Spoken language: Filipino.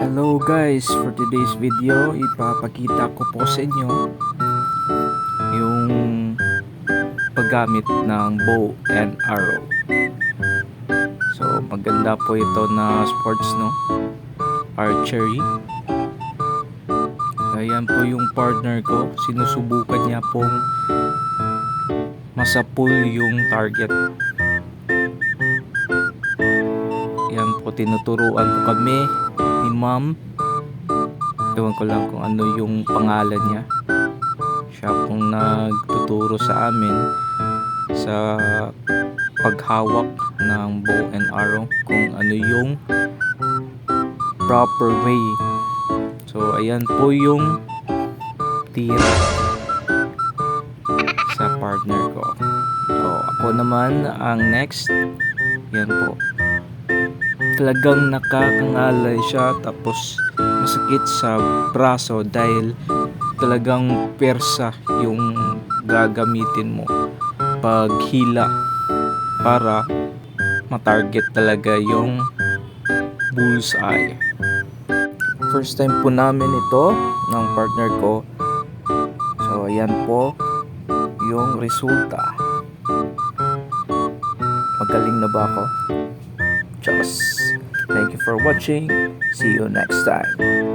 Hello guys, for today's video ipapakita ko po sa inyo yung paggamit ng bow and arrow. So maganda po ito na sports, no? Archery. Ayan po yung partner ko, sinusubukan niya pong masapul yung target. Yan po, tinuturuan po kami ni ma'am. Ewan ko lang kung ano yung pangalan niya. Siya pong nagtuturo sa amin sa paghawak ng bow and arrow, kung ano yung proper way. So ayan po yung tira sa partner ko. So ako naman ang next. Yan po, talagang nakakangalay siya, tapos masakit sa braso dahil talagang persa yung gagamitin mo pag hila para matarget talaga yung bullseye. First time po namin ito ng partner ko. So ayan po yung resulta. Magaling na ba ako? Just thank you for watching. See you next time.